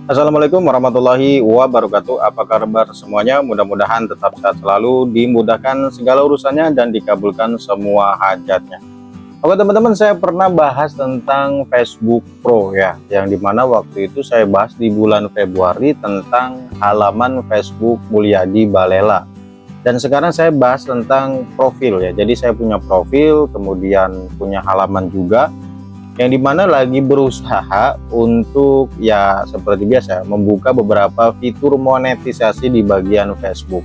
Assalamualaikum warahmatullahi wabarakatuh. Apa kabar semuanya? Mudah-mudahan tetap sehat selalu, dimudahkan segala urusannya dan dikabulkan semua hajatnya. Oke teman-teman, saya pernah bahas tentang Facebook Pro ya, yang dimana waktu itu saya bahas di bulan Februari tentang halaman Facebook Mulyadi Balela. Dan sekarang saya bahas tentang profil ya. Jadi saya punya profil, kemudian punya halaman juga, yang dimana lagi berusaha untuk ya seperti biasa membuka beberapa fitur monetisasi di bagian Facebook.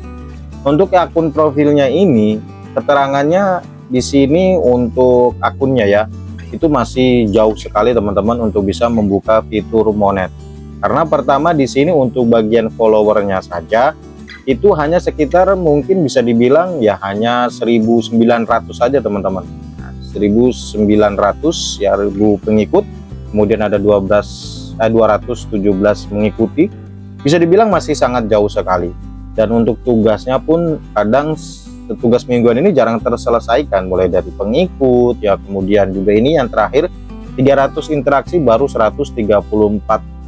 Untuk akun profilnya ini, keterangannya di sini untuk akunnya ya, itu masih jauh sekali teman-teman untuk bisa membuka fitur monet. Karena pertama di sini untuk bagian followernya saja itu hanya sekitar mungkin bisa dibilang ya hanya 1.900 saja teman-teman. 1.900 ya ribu pengikut, kemudian ada 217 mengikuti, bisa dibilang masih sangat jauh sekali. Dan untuk tugasnya pun kadang tugas mingguan ini jarang terselesaikan, mulai dari pengikut ya, kemudian juga ini yang terakhir 300 interaksi baru 134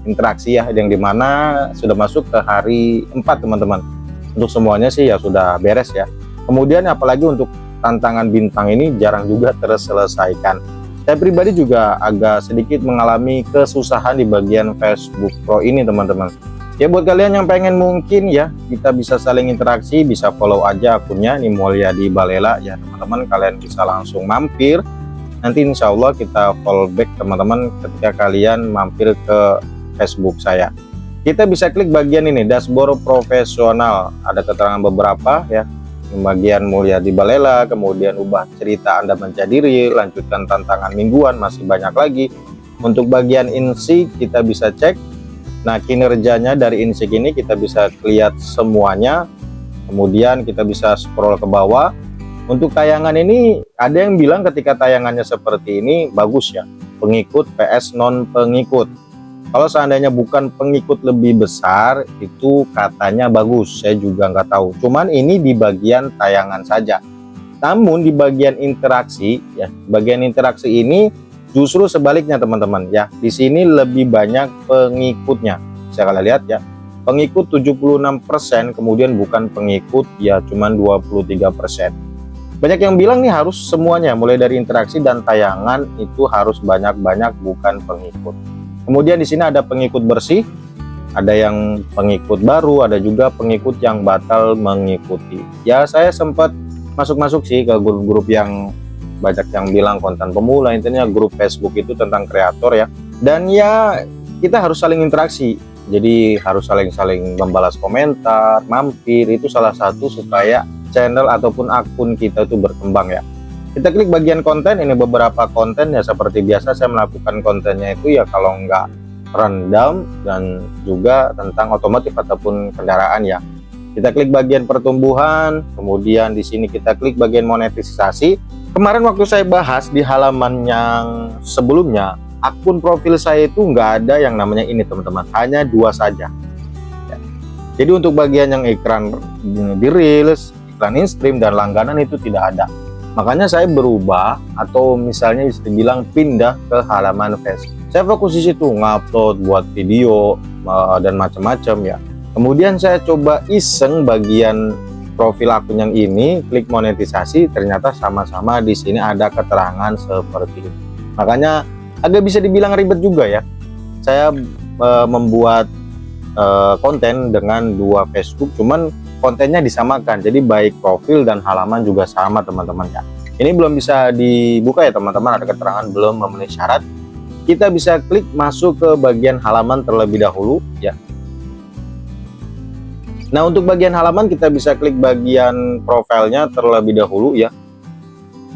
interaksi ya, yang dimana sudah masuk ke hari 4 teman-teman. Untuk semuanya sih ya sudah beres ya. Kemudian apalagi untuk tantangan bintang ini jarang juga terselesaikan. Saya pribadi juga agak sedikit mengalami kesusahan di bagian Facebook Pro ini teman-teman. Ya buat kalian yang pengen mungkin ya kita bisa saling interaksi, bisa follow aja akunnya ini Mulyadi Balela ya teman-teman. Kalian bisa langsung mampir, nanti insya Allah kita follow back teman-teman ketika kalian mampir ke Facebook saya. Kita bisa klik bagian ini dashboard profesional, ada keterangan beberapa ya, bagian Mulyadi Balela, kemudian ubah cerita Anda menjadi real, lanjutkan tantangan mingguan, masih banyak lagi. Untuk bagian insik kita bisa cek, nah kinerjanya dari insik ini kita bisa lihat semuanya, kemudian kita bisa scroll ke bawah. Untuk tayangan ini ada yang bilang ketika tayangannya seperti ini bagus ya, pengikut PS non pengikut. Kalau seandainya bukan pengikut lebih besar, itu katanya bagus. Saya juga nggak tahu. Cuman ini di bagian tayangan saja. Namun di bagian interaksi, ya, bagian interaksi ini justru sebaliknya teman-teman. Ya, di sini lebih banyak pengikutnya. Bisa kalian lihat ya, pengikut 76%, kemudian bukan pengikut ya cuman 23%. Banyak yang bilang nih harus semuanya, mulai dari interaksi dan tayangan itu harus banyak-banyak, bukan pengikut. Kemudian di sini ada pengikut bersih, ada yang pengikut baru, ada juga pengikut yang batal mengikuti. Ya saya sempat masuk-masuk sih ke grup-grup yang banyak yang bilang konten pemula, intinya grup Facebook itu tentang kreator ya. Dan ya kita harus saling interaksi, jadi harus saling-saling membalas komentar, mampir, itu salah satu supaya channel ataupun akun kita itu berkembang ya. Kita klik bagian konten, ini beberapa konten ya seperti biasa saya melakukan kontennya itu ya kalau nggak random dan juga tentang otomotif ataupun kendaraan ya. Kita klik bagian pertumbuhan, kemudian di sini kita klik bagian monetisasi. Kemarin waktu saya bahas di halaman yang sebelumnya, akun profil saya itu nggak ada yang namanya ini teman-teman, hanya 2 saja. Ya. Jadi untuk bagian yang iklan di reels, iklan in-stream dan langganan itu tidak ada. Makanya saya berubah atau misalnya bisa dibilang pindah ke halaman Facebook. Saya fokus di situ ngupload, buat video dan macam-macam ya. Kemudian saya coba iseng bagian profil akun yang ini, klik monetisasi, ternyata sama-sama di sini ada keterangan seperti itu. Makanya agak bisa dibilang ribet juga ya. Saya membuat konten dengan 2 Facebook, cuman kontennya disamakan, jadi baik profil dan halaman juga sama teman-teman ya. Ini belum bisa dibuka ya teman-teman, ada keterangan belum memenuhi syarat. Kita bisa klik masuk ke bagian halaman terlebih dahulu ya. Nah untuk bagian halaman kita bisa klik bagian profilnya terlebih dahulu ya.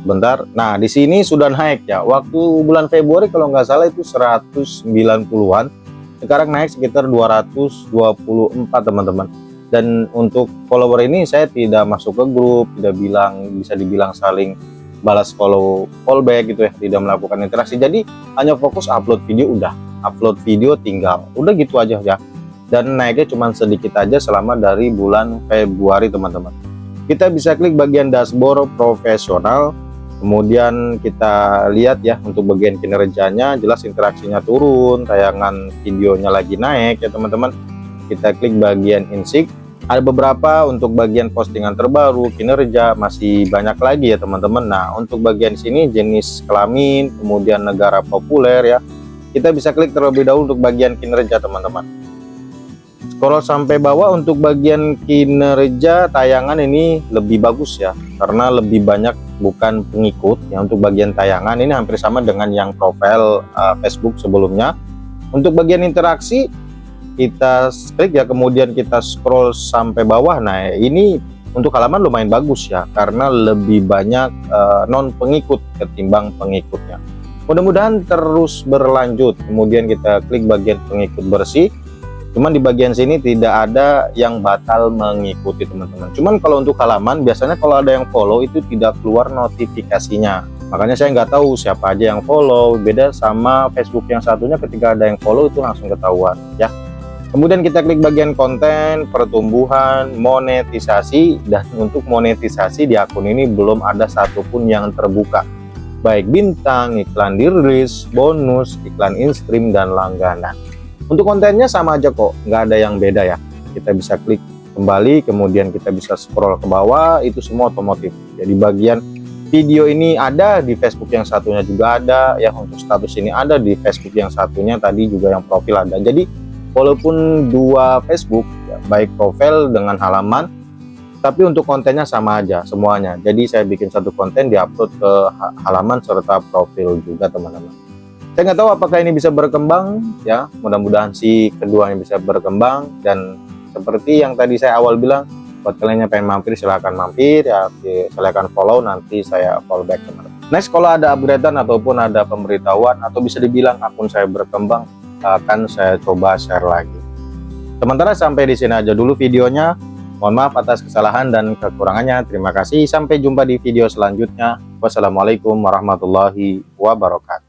Bentar, nah di sini sudah naik ya. Waktu bulan Februari kalau nggak salah itu 190-an, sekarang naik sekitar 224 teman-teman. Dan untuk follower ini saya tidak masuk ke grup, tidak bisa dibilang saling balas follow back gitu ya, tidak melakukan interaksi. Jadi hanya fokus upload video, udah upload video tinggal, udah gitu aja ya. Dan naiknya cuma sedikit aja selama dari bulan Februari teman-teman. Kita bisa klik bagian dashboard profesional. Kemudian kita lihat ya untuk bagian kinerjanya, jelas interaksinya turun, tayangan videonya lagi naik ya teman-teman. Kita klik bagian insik, ada beberapa untuk bagian postingan terbaru, kinerja, masih banyak lagi ya teman-teman. Nah untuk bagian sini jenis kelamin, kemudian negara populer ya, kita bisa klik terlebih dahulu untuk bagian kinerja teman-teman. Scroll sampai bawah untuk bagian kinerja tayangan ini lebih bagus ya, karena lebih banyak bukan pengikut ya. Untuk bagian tayangan ini hampir sama dengan yang profil Facebook sebelumnya. Untuk bagian interaksi kita klik ya, kemudian kita scroll sampai bawah. Nah ini untuk halaman lumayan bagus ya, karena lebih banyak non pengikut ketimbang pengikutnya. Mudah-mudahan terus berlanjut. Kemudian kita klik bagian pengikut bersih. Cuman di bagian sini tidak ada yang batal mengikuti teman-teman. Cuman kalau untuk halaman biasanya kalau ada yang follow itu tidak keluar notifikasinya. Makanya saya nggak tahu siapa aja yang follow. Beda sama Facebook yang satunya, ketika ada yang follow itu langsung ketahuan ya. Kemudian kita klik bagian konten, pertumbuhan, monetisasi. Dan untuk monetisasi di akun ini belum ada satupun yang terbuka. Baik bintang, iklan dirilis, bonus, iklan in-stream, dan langganan. Untuk kontennya sama aja kok, nggak ada yang beda ya. Kita bisa klik kembali, kemudian kita bisa scroll ke bawah, itu semua otomotif. Jadi bagian video ini ada di Facebook yang satunya juga ada, ya untuk status ini ada di Facebook yang satunya, tadi juga yang profil ada. Jadi walaupun dua Facebook, ya, baik profil dengan halaman, tapi untuk kontennya sama aja semuanya. Jadi saya bikin satu konten, diupload ke halaman serta profil juga teman-teman. Saya nggak tahu apakah ini bisa berkembang ya, mudah-mudahan sih keduanya bisa berkembang. Dan seperti yang tadi saya awal bilang, buat kalian yang pengen mampir silahkan mampir ya, silahkan follow, nanti saya follow back teman-teman. Next kalau ada upgradean ataupun ada pemberitahuan atau bisa dibilang akun saya berkembang, akan saya coba share lagi. Sementara sampai di sini aja dulu videonya. Mohon maaf atas kesalahan dan kekurangannya. Terima kasih, sampai jumpa di video selanjutnya. Wassalamualaikum warahmatullahi wabarakatuh.